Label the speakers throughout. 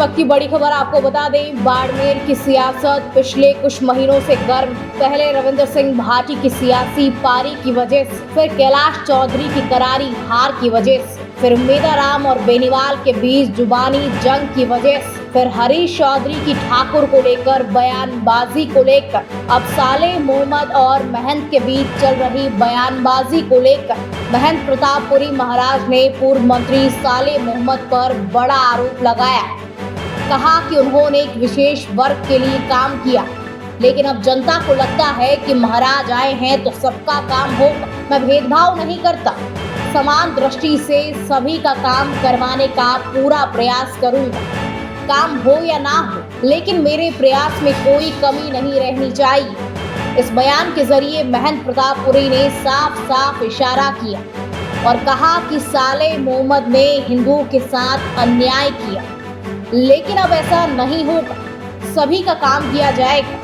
Speaker 1: वक्त की बड़ी खबर आपको बता दें, बाड़मेर की सियासत पिछले कुछ महीनों से गर्म। पहले रविंद्र सिंह भाटी की सियासी पारी की वजह से, फिर कैलाश चौधरी की करारी हार की वजह से, फिर मेदाराम और बेनीवाल के बीच जुबानी जंग की वजह से, फिर हरीश चौधरी की ठाकुर को लेकर बयानबाजी को लेकर, अब साले मोहम्मद और महंत के बीच चल रही बयानबाजी को लेकर महंत प्रतापपुरी महाराज ने पूर्व मंत्री साले मोहम्मद पर बड़ा आरोप लगाया। कहा कि उन्होंने एक विशेष वर्ग के लिए काम किया, लेकिन अब जनता को लगता है कि महाराज आए हैं तो सबका काम होगा। मैं भेदभाव नहीं करता, समान दृष्टि से सभी का काम करवाने का पूरा प्रयास करूंगा। काम हो या ना हो, लेकिन मेरे प्रयास में कोई कमी नहीं रहनी चाहिए। इस बयान के जरिए महंत प्रतापपुरी ने साफ साफ इशारा किया और कहा कि साले मोहम्मद ने हिंदुओं के साथ अन्याय किया, लेकिन अब ऐसा नहीं होगा, सभी का काम किया जाएगा।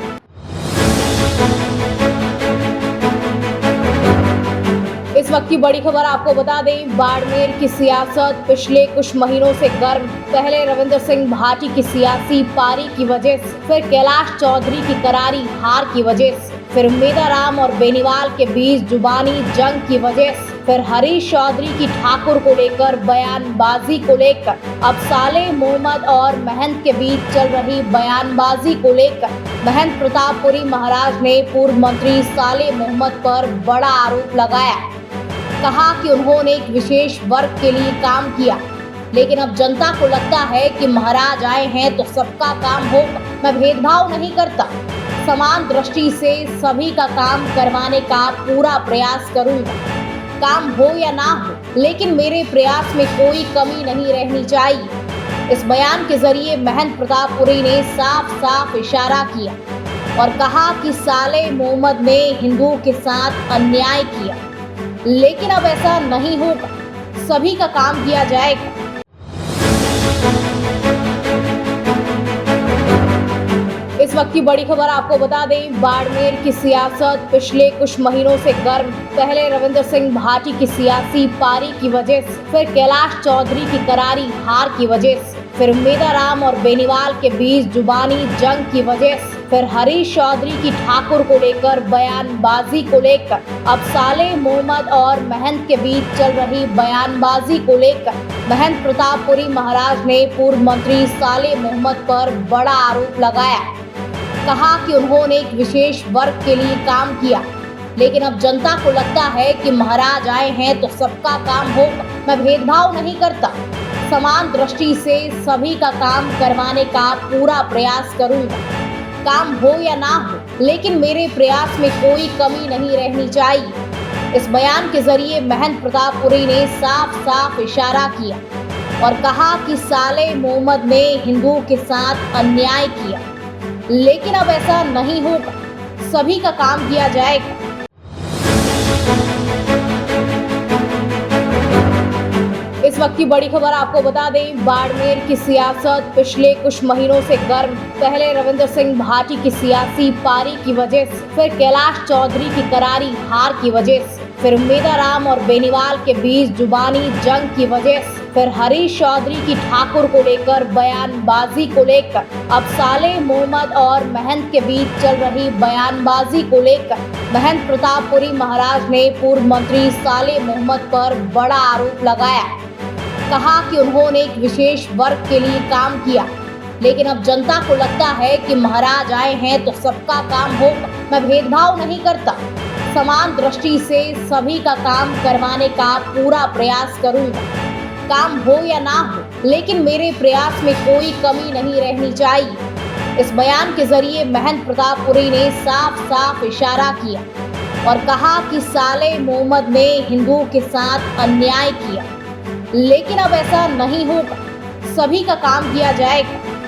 Speaker 1: इस वक्त की बड़ी खबर आपको बता दें, बाड़मेर की सियासत पिछले कुछ महीनों से गर्म। पहले रविंद्र सिंह भाटी की सियासी पारी की वजह से, फिर कैलाश चौधरी की करारी हार की वजह से, फिर मेदाराम और बेनीवाल के बीच जुबानी जंग की वजह से, फिर हरीश चौधरी की ठाकुर को लेकर बयानबाजी को लेकर, अब साले मोहम्मद और महंत के बीच चल रही बयानबाजी को लेकर महंत प्रतापपुरी महाराज ने पूर्व मंत्री साले मोहम्मद पर बड़ा आरोप लगाया। कहा कि उन्होंने एक विशेष वर्ग के लिए काम किया, लेकिन अब जनता को लगता है कि महाराज आए हैं तो सबका काम होगा। मैं भेदभाव नहीं करता, समान दृष्टि से सभी का काम करवाने का पूरा प्रयास करूंगा। काम हो या ना हो, लेकिन मेरे प्रयास में कोई कमी नहीं रहनी चाहिए। इस बयान के जरिए महंत प्रतापपुरी ने साफ साफ इशारा किया और कहा कि साले मोहम्मद ने हिंदुओं के साथ अन्याय किया, लेकिन अब ऐसा नहीं होगा, सभी का काम किया जाएगा। इस वक्त की बड़ी खबर आपको बता दें, बाड़मेर की सियासत पिछले कुछ महीनों से गर्म। पहले रविंद्र सिंह भाटी की सियासी पारी की वजह से, फिर कैलाश चौधरी की करारी हार की वजह से, फिर मेदाराम और बेनीवाल के बीच जुबानी जंग की वजह से, फिर हरीश चौधरी की ठाकुर को लेकर बयानबाजी को लेकर, अब साले मोहम्मद और महंत के बीच चल रही बयानबाजी को लेकर महंत प्रतापपुरी महाराज ने पूर्व मंत्री साले मोहम्मद पर बड़ा आरोप लगाया। कहा कि उन्होंने एक विशेष वर्ग के लिए काम किया, लेकिन अब जनता को लगता है कि महाराज आए हैं तो सबका काम होगा। मैं भेदभाव नहीं करता, समान दृष्टि से सभी का काम करवाने का पूरा प्रयास करूंगा। काम हो या ना हो, लेकिन मेरे प्रयास में कोई कमी नहीं रहनी चाहिए। इस बयान के जरिए महंत प्रतापपुरी ने साफ साफ इशारा किया और कहा कि साले मोहम्मद ने हिंदुओं के साथ अन्याय किया, लेकिन अब ऐसा नहीं होगा, सभी का काम किया जाएगा। इस वक्त की बड़ी खबर आपको बता दें, बाड़मेर की सियासत पिछले कुछ महीनों से गर्म। पहले रविंद्र सिंह भाटी की सियासी पारी की वजह से, फिर कैलाश चौधरी की करारी हार की वजह से, फिर मेदाराम और बेनीवाल के बीच जुबानी जंग की वजह से, फिर हरीश चौधरी की ठाकुर को लेकर बयानबाजी को लेकर, अब साले मोहम्मद और महंत के बीच चल रही बयानबाजी को लेकर महंत प्रतापपुरी महाराज ने पूर्व मंत्री साले मोहम्मद पर बड़ा आरोप लगाया। कहा कि उन्होंने एक विशेष वर्ग के लिए काम किया, लेकिन अब जनता को लगता है कि महाराज आए हैं तो सबका काम होगा। मैं भेदभाव नहीं करता, समान दृष्टि से सभी का काम करवाने का पूरा प्रयास करूंगा। काम हो या ना हो, लेकिन मेरे प्रयास में कोई कमी नहीं रहनी चाहिए। इस बयान के जरिए महंत प्रतापपुरी ने साफ साफ इशारा किया और कहा कि साले मोहम्मद ने हिंदुओं के साथ अन्याय किया, लेकिन अब ऐसा नहीं होगा, सभी का काम किया जाएगा।